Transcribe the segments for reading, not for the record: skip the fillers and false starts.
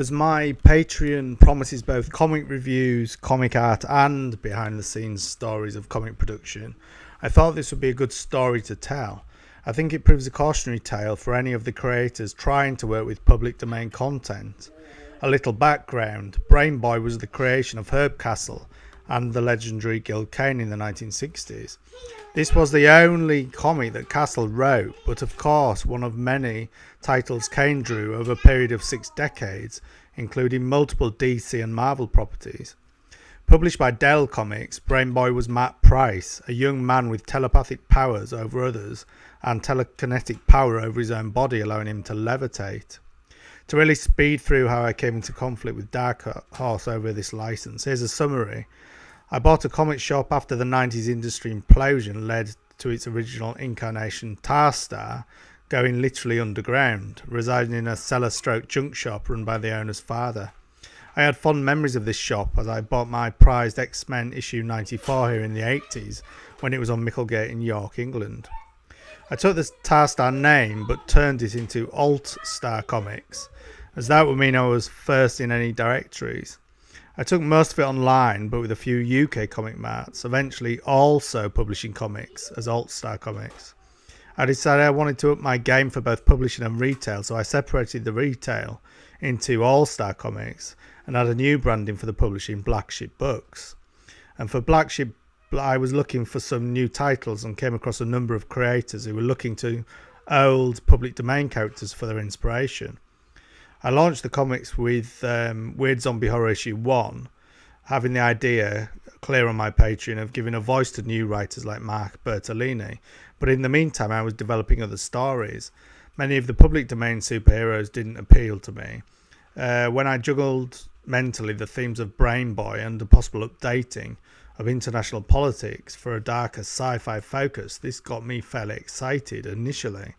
As my Patreon promises both comic reviews, comic art and behind the scenes stories of comic production, I thought this would be a good story to tell. I think it proves a cautionary tale for any of the creators trying to work with public domain content. A little background: Brain Boy was the creation of Herb Castle and the legendary Gil Kane in the 1960s. This was the only comic that Castle wrote, but of course one of many titles Kane drew over a period of 6 decades, including multiple DC and Marvel properties. Published by Dell Comics, Brain Boy was Matt Price, a young man with telepathic powers over others and telekinetic power over his own body, allowing him to levitate. To really speed through how I came into conflict with Dark Horse over this license, here's a summary. I bought a comic shop after the 90s industry implosion led to its original incarnation, Tarstar, going literally underground, residing in a cellar-stroke-junk shop run by the owner's father. I had fond memories of this shop as I bought my prized X-Men issue 94 here in the 80s when it was on Micklegate in York, England. I took the Tarstar name but turned it into Alt Star Comics, as that would mean I was first in any directories. I took most of it online, but with a few UK comic marts, eventually also publishing comics as Alt Star Comics. I decided I wanted to up my game for both publishing and retail, so I separated the retail into All Star Comics and had a new branding for the publishing, Black Ship Books. And for Black Ship, I was looking for some new titles and came across a number of creators who were looking to old public domain characters for their inspiration. I launched the comics with Weird Zombie Horror issue 1, having the idea clear on my Patreon of giving a voice to new writers like Mark Bertolini, but in the meantime I was developing other stories. Many of the public domain superheroes didn't appeal to me. When I juggled mentally the themes of Brain Boy and the possible updating of international politics for a darker sci-fi focus, this got me fairly excited initially.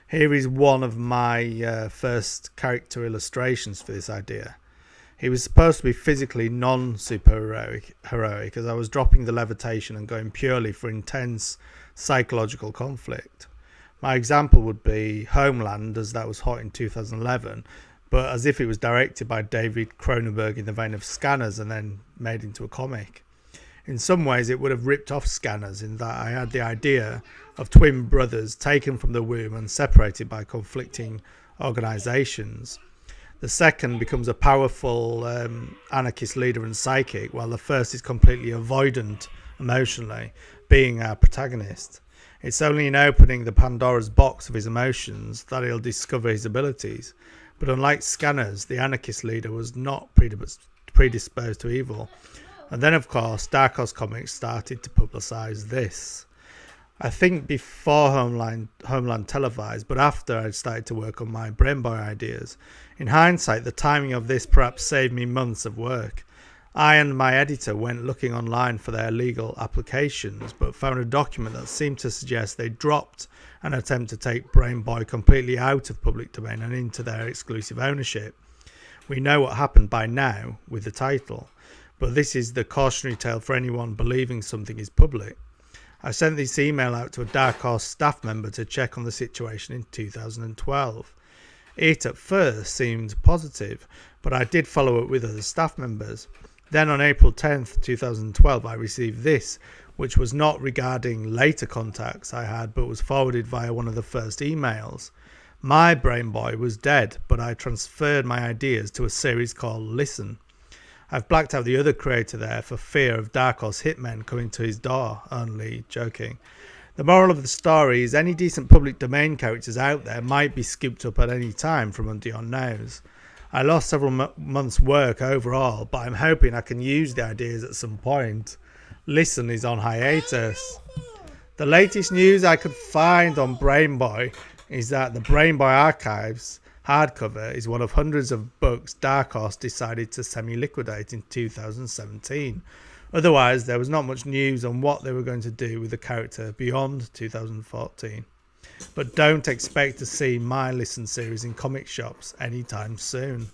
Here is one of my first character illustrations for this idea. He was supposed to be physically non-superheroic as I was dropping the levitation and going purely for intense psychological conflict. My example would be Homeland, as that was hot in 2011, but as if it was directed by David Cronenberg in the vein of Scanners and then made into a comic. In some ways it would have ripped off Scanners in that I had the idea of twin brothers taken from the womb and separated by conflicting organisations. The second becomes a powerful anarchist leader and psychic, while the first is completely avoidant emotionally, being our protagonist. It's only in opening the Pandora's box of his emotions that he'll discover his abilities. But unlike Scanners, the anarchist leader was not predisposed to evil. And then, of course, Dark Horse Comics started to publicise this. I think before Homeland televised, but after I'd started to work on my Brain Boy ideas. In hindsight, the timing of this perhaps saved me months of work. I and my editor went looking online for their legal applications, but found a document that seemed to suggest they dropped an attempt to take Brain Boy completely out of public domain and into their exclusive ownership. We know what happened by now with the title, but this is the cautionary tale for anyone believing something is public. I sent this email out to a Dark Horse staff member to check on the situation in 2012. It at first seemed positive, but I did follow up with other staff members. Then on April 10th, 2012, I received this, which was not regarding later contacts I had, but was forwarded via one of the first emails. My Brain Boy was dead, but I transferred my ideas to a series called Listen. I've blacked out the other creator there for fear of Dark Horse hitmen coming to his door, only joking. The moral of the story is any decent public domain characters out there might be scooped up at any time from under your nose. I lost several months' work overall, but I'm hoping I can use the ideas at some point. Listen is on hiatus. The latest news I could find on Brain Boy is that the Brain Boy Archives hardcover is one of hundreds of books Dark Horse decided to semi-liquidate in 2017. Otherwise, there was not much news on what they were going to do with the character beyond 2014. But don't expect to see my Listen series in comic shops anytime soon.